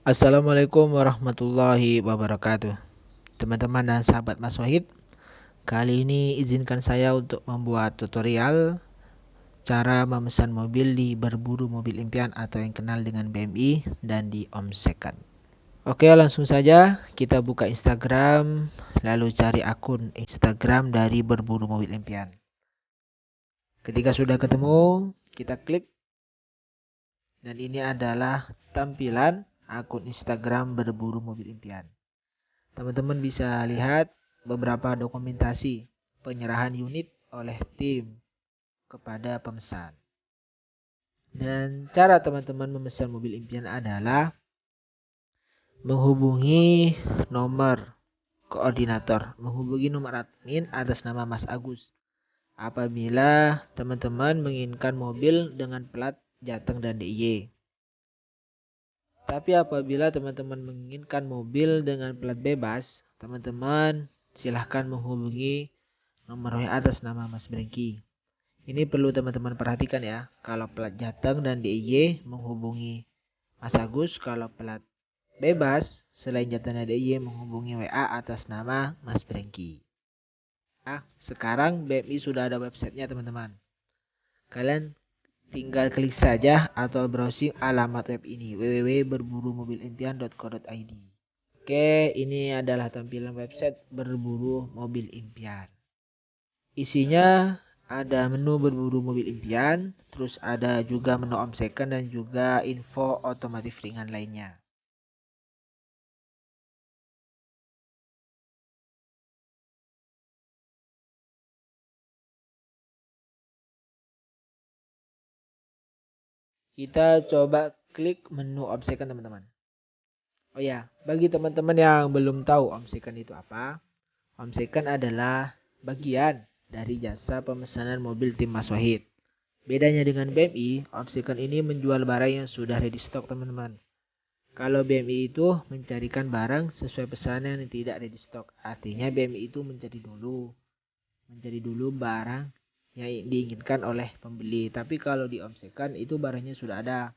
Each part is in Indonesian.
Assalamualaikum warahmatullahi wabarakatuh. Teman-teman dan sahabat Mas Wahid, kali ini izinkan saya untuk membuat tutorial cara memesan mobil di Berburu Mobil Impian atau yang kenal dengan BMI dan di Omsekan. Oke, langsung saja kita buka Instagram, lalu cari akun Instagram dari Berburu Mobil Impian. Ketika sudah ketemu, kita klik dan ini adalah tampilan akun Instagram Berburu Mobil Impian. Teman-teman bisa lihat beberapa dokumentasi penyerahan unit oleh tim kepada pemesan. Dan cara teman-teman memesan mobil impian adalah menghubungi nomor koordinator, menghubungi nomor admin atas nama Mas Agus. Apabila teman-teman menginginkan mobil dengan plat Jateng dan DIY. Tapi apabila teman-teman menginginkan mobil dengan plat bebas, teman-teman silahkan menghubungi nomor WA atas nama Mas Brengki. Ini perlu teman-teman perhatikan ya. Kalau plat Jateng dan DIY menghubungi Mas Agus. Kalau plat bebas selain Jateng dan DIY menghubungi WA atas nama Mas Brengki. Sekarang BMI sudah ada websitenya teman-teman. Kalian tinggal klik saja atau browsing alamat web ini www.berburumobilimpian.co.id. Oke, ini adalah tampilan website Berburu Mobil Impian. Isinya ada menu Berburu Mobil Impian, terus ada juga menu omsekan dan juga info otomotif ringan lainnya. Kita coba klik menu omsekan teman-teman. Oh ya, bagi teman-teman yang belum tahu omsekan itu apa, omsekan adalah bagian dari jasa pemesanan mobil tim Mas Wahid. Bedanya dengan BMI, omsekan ini menjual barang yang sudah ready stock teman-teman. Kalau BMI itu mencarikan barang sesuai pesanan yang tidak ready stock. Artinya BMI itu mencari dulu barang yang diinginkan oleh pembeli. Tapi kalau di omsekan itu barangnya sudah ada.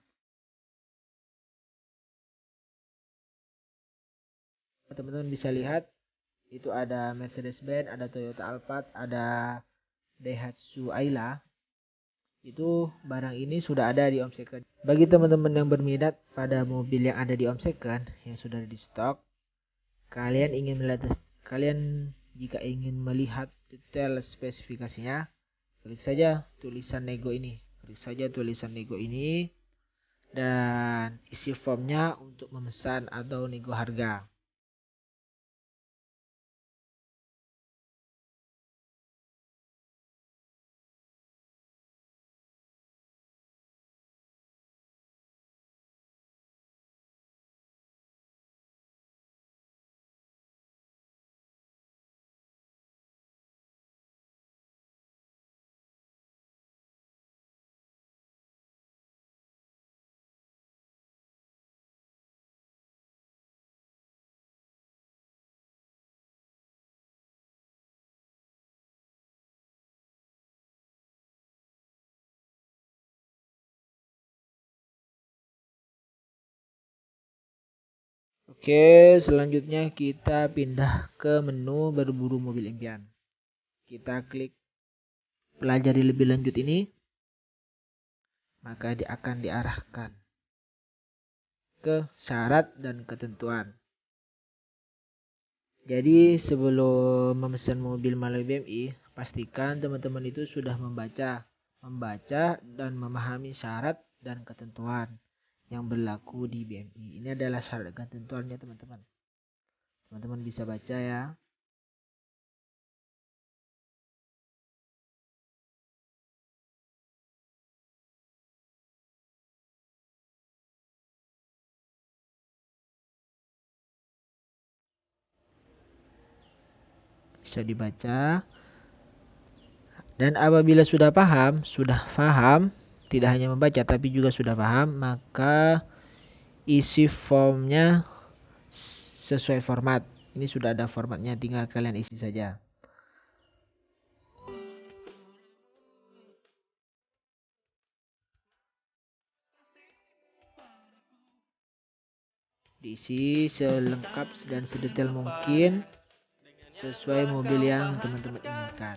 Teman-teman bisa lihat itu ada Mercedes-Benz, ada Toyota Alphard, ada Daihatsu Ayla. Itu barang ini sudah ada di omsekan. Bagi teman-teman yang berminat pada mobil yang ada di omsekan yang sudah di stok, kalian jika ingin melihat detail spesifikasinya, klik saja tulisan nego ini. Klik saja tulisan nego ini dan isi formnya untuk memesan atau nego harga. Oke, selanjutnya kita pindah ke menu berburu mobil impian. Kita klik pelajari lebih lanjut ini, maka dia akan diarahkan ke syarat dan ketentuan. Jadi sebelum memesan mobil melalui BMI, pastikan teman-teman itu sudah membaca dan memahami syarat dan ketentuan yang berlaku di BMI. Ini adalah syarat dan ketentuannya teman-teman. Teman-teman bisa baca ya. Bisa dibaca. Dan apabila sudah paham, tidak hanya membaca tapi juga sudah paham, maka isi formnya sesuai format. Ini sudah ada formatnya, tinggal kalian isi saja. Diisi selengkap dan sedetail mungkin sesuai mobil yang teman-teman inginkan.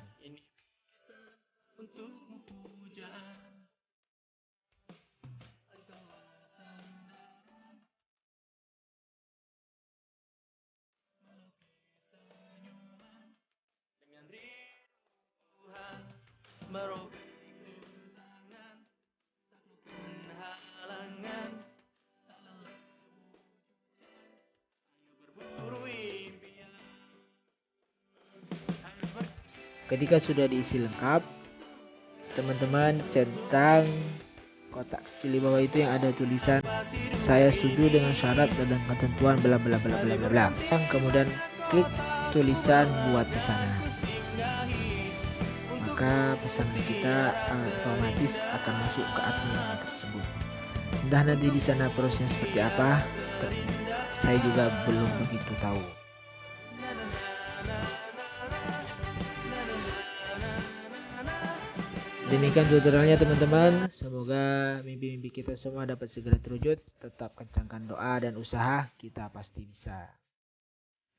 Ketika sudah diisi lengkap, teman-teman centang kotak kecil di bawah itu yang ada tulisan saya setuju dengan syarat dan ketentuan bla bla bla bla bla bla. Kemudian klik tulisan buat pesanan. Maka pesanan kita otomatis akan masuk ke admin tersebut. Entah nanti di sana prosesnya seperti apa, saya juga belum begitu tahu. Demikian tutorialnya teman-teman. Semoga mimpi-mimpi kita semua dapat segera terwujud. Tetap kencangkan doa dan usaha, kita pasti bisa.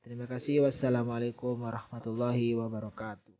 Terima kasih. Wassalamualaikum warahmatullahi wabarakatuh.